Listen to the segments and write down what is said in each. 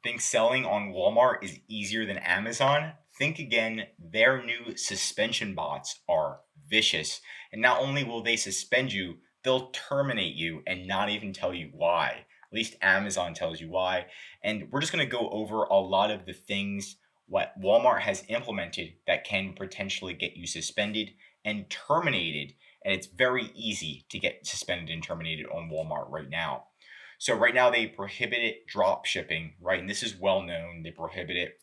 Think selling on Walmart is easier than Amazon? Think again. Their new suspension bots are vicious. And not only will they suspend you, they'll terminate you and not even tell you why. At least Amazon tells you why. And we're just going to go over a lot of the things what Walmart has implemented that can potentially get you suspended and terminated. And it's very easy to get suspended and terminated on Walmart right now. So right now they prohibited drop shipping, right? And this is well known. They prohibit it.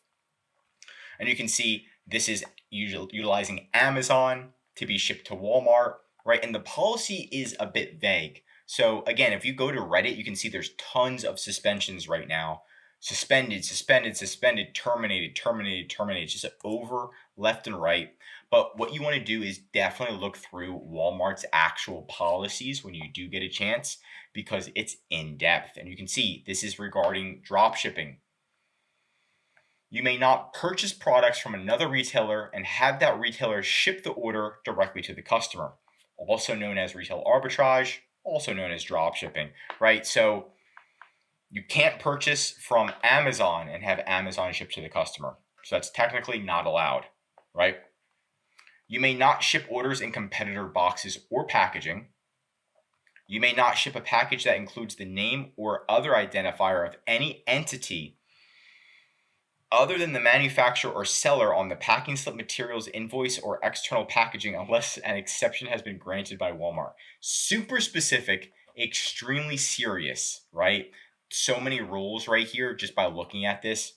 And you can see this is utilizing Amazon to be shipped to Walmart, right? And the policy is a bit vague. So again, if you go to Reddit, you can see there's tons of suspensions right now. Suspended, suspended, suspended, terminated, terminated, terminated, just over left and right. But what you want to do is definitely look through Walmart's actual policies when you do get a chance, because it's in depth. And you can see this is regarding drop shipping. You may not purchase products from another retailer and have that retailer ship the order directly to the customer, also known as retail arbitrage, also known as drop shipping, right? So you can't purchase from Amazon and have Amazon ship to the customer. So that's technically not allowed, right? You may not ship orders in competitor boxes or packaging. You may not ship a package that includes the name or other identifier of any entity other than the manufacturer or seller on the packing slip, materials, invoice, or external packaging unless an exception has been granted by Walmart. Super specific, extremely serious, right? So many rules right here just by looking at this.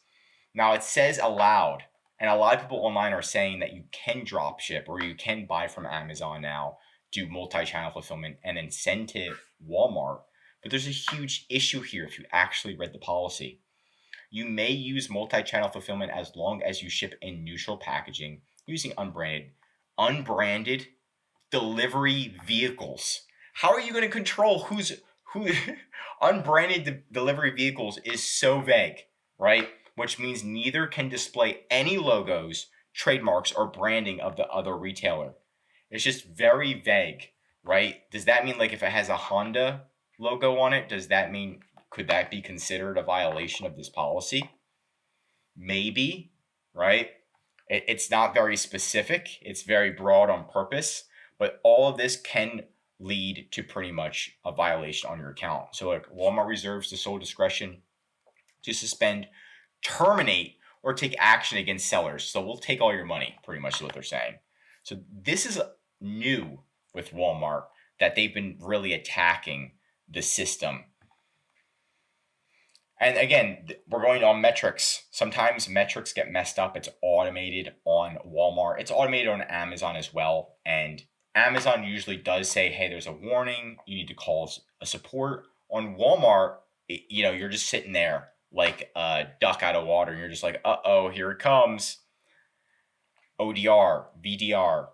Now it says allowed, and a lot of people online are saying that you can drop ship or you can buy from Amazon now, do multi-channel fulfillment, and then send to Walmart. But there's a huge issue here if you actually read the policy. You may use multi-channel fulfillment as long as you ship in neutral packaging using unbranded delivery vehicles. How are you going to control who unbranded delivery vehicles is so vague, right? Which means neither can display any logos, trademarks, or branding of the other retailer. It's just very vague, right? Does that mean like if it has a Honda logo on it, could that be considered a violation of this policy? Maybe, right? It's not very specific. It's very broad on purpose, but all of this can lead to pretty much a violation on your account. So like Walmart reserves the sole discretion to suspend, terminate, or take action against sellers. So we'll take all your money, pretty much is what they're saying. So this is new with Walmart, that they've been really attacking the system. And again, we're going on metrics. Sometimes metrics get messed up. It's automated on Walmart. It's automated on Amazon as well. And Amazon usually does say, hey, there's a warning. You need to call a support. On Walmart, you're just sitting there like a duck out of water. And you're just like, uh-oh, here it comes. ODR, VDR,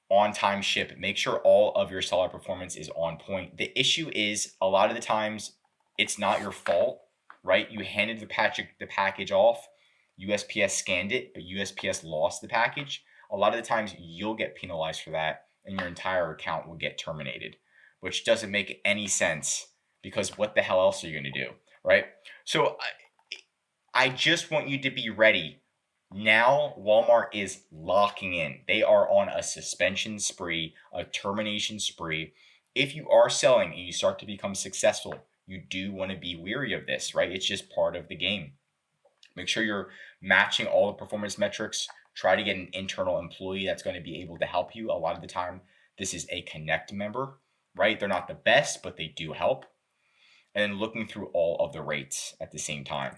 on-time ship. Make sure all of your seller performance is on point. The issue is a lot of the times it's not your fault, right? You handed the package off, USPS scanned it, but USPS lost the package. A lot of the times you'll get penalized for that and your entire account will get terminated, which doesn't make any sense because what the hell else are you going to do, right? So I just want you to be ready. Now Walmart is locking in. They are on a suspension spree, a termination spree. If you are selling and you start to become successful, you do want to be wary of this, right? It's just part of the game. Make sure you're matching all the performance metrics. Try to get an internal employee that's going to be able to help you. A lot of the time, this is a Connect member, right? They're not the best, but they do help. And then looking through all of the rates at the same time.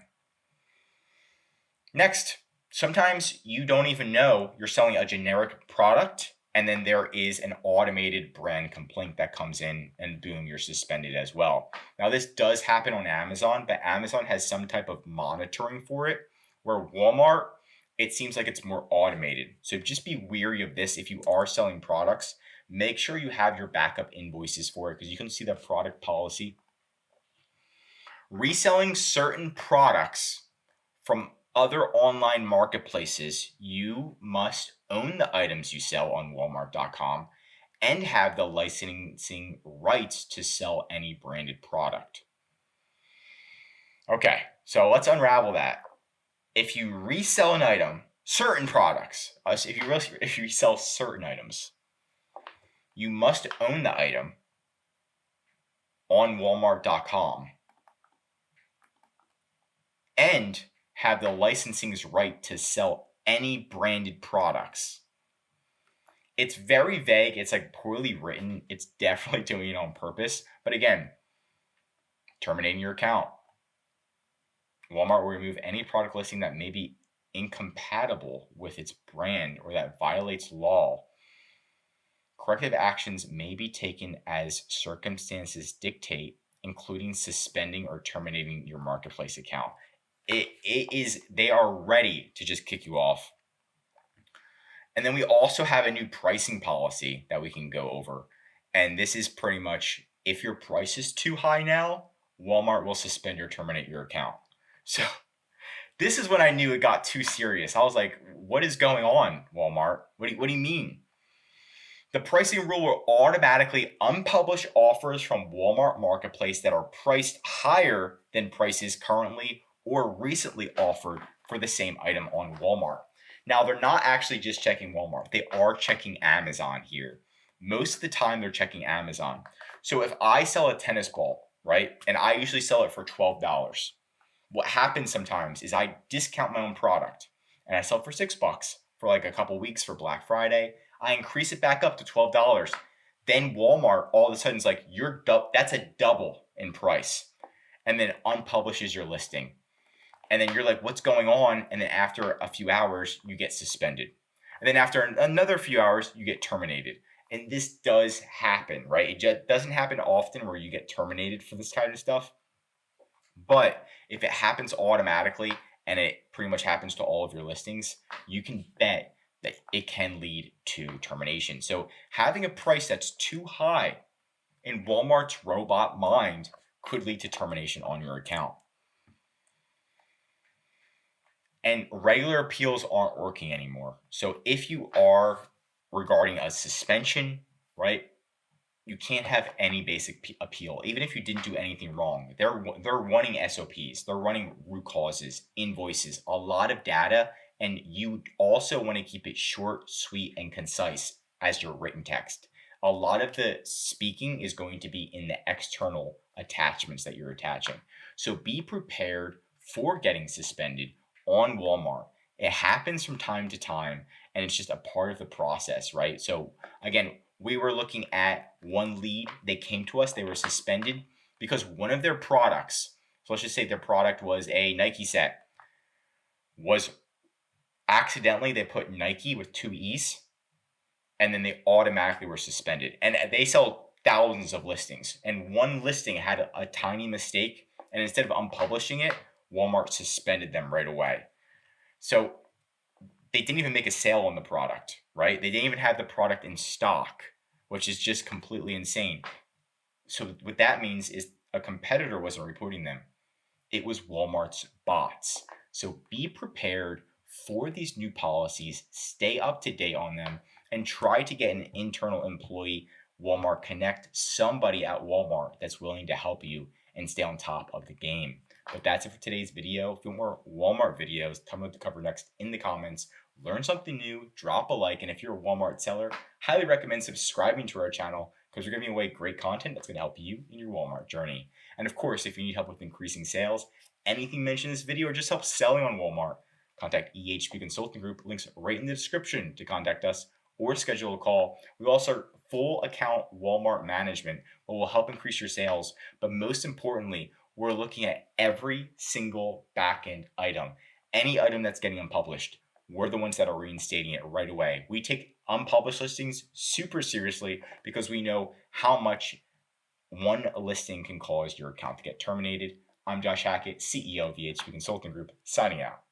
Next, sometimes you don't even know you're selling a generic product, and then there is an automated brand complaint that comes in and boom, you're suspended as well. Now this does happen on Amazon, but Amazon has some type of monitoring for it, where Walmart, it seems like it's more automated. So just be wary of this. If you are selling products, make sure you have your backup invoices for it because you can see the product policy. Reselling certain products from other online marketplaces, you must own the items you sell on Walmart.com and have the licensing rights to sell any branded product. Okay, So let's unravel that. If you resell an item, certain products, if you resell certain items, you must own the item on Walmart.com and have the licensing's right to sell any branded products. It's very vague. It's like poorly written. It's definitely doing it on purpose. But again, terminating your account. Walmart will remove any product listing that may be incompatible with its brand or that violates law. Corrective actions may be taken as circumstances dictate, including suspending or terminating your marketplace account. They are ready to just kick you off. And then we also have a new pricing policy that we can go over. And this is pretty much, if your price is too high now, Walmart will suspend or terminate your account. So this is when I knew it got too serious. I was like, what is going on, Walmart? What do you mean? The pricing rule will automatically unpublish offers from Walmart Marketplace that are priced higher than prices currently or recently offered for the same item on Walmart. Now, they're not actually just checking Walmart. They are checking Amazon here. Most of the time, they're checking Amazon. So if I sell a tennis ball, right, and I usually sell it for $12, what happens sometimes is I discount my own product and I sell for $6 for like a couple weeks for Black Friday. I increase it back up to $12. Then Walmart all of a sudden is like, that's a double in price, and then unpublishes your listing. And then you're like, what's going on? And then after a few hours, you get suspended. And then after another few hours, you get terminated. And this does happen, right? It just doesn't happen often where you get terminated for this kind of stuff. But if it happens automatically and it pretty much happens to all of your listings, you can bet that it can lead to termination. So having a price that's too high in Walmart's robot mind could lead to termination on your account. And regular appeals aren't working anymore. So if you are regarding a suspension, right, you can't have any basic appeal, even if you didn't do anything wrong. They're running SOPs, they're running root causes, invoices, a lot of data, and you also want to keep it short, sweet, and concise as your written text. A lot of the speaking is going to be in the external attachments that you're attaching. So be prepared for getting suspended on Walmart. It happens from time to time, and it's just a part of the process, right? So again, we were looking at one lead. They came to us, they were suspended because one of their products, so let's just say their product was a Nike set, was accidentally they put Nike with 2 E's, and then they automatically were suspended. And they sell thousands of listings, and one listing had a tiny mistake, and instead of unpublishing it, Walmart suspended them right away. So they didn't even make a sale on the product, right? They didn't even have the product in stock, which is just completely insane. So what that means is a competitor wasn't reporting them. It was Walmart's bots. So be prepared for these new policies, stay up to date on them, and try to get an internal employee, Walmart Connect, somebody at Walmart that's willing to help you and stay on top of the game. But that's it for today's video. If you want more Walmart videos, tell me what to cover next in the comments. Learn something new, drop a like, and if you're a Walmart seller, highly recommend subscribing to our channel because we're giving away great content that's going to help you in your Walmart journey. And of course, if you need help with increasing sales, anything mentioned in this video, or just help selling on Walmart, contact EHP Consulting Group. Links right in the description to contact us or schedule a call. We also have full account Walmart management, where will help increase your sales. But most importantly, we're looking at every single backend item. Any item that's getting unpublished, we're the ones that are reinstating it right away. We take unpublished listings super seriously because we know how much one listing can cause your account to get terminated. I'm Josh Hackett, CEO of the HP Consulting Group, signing out.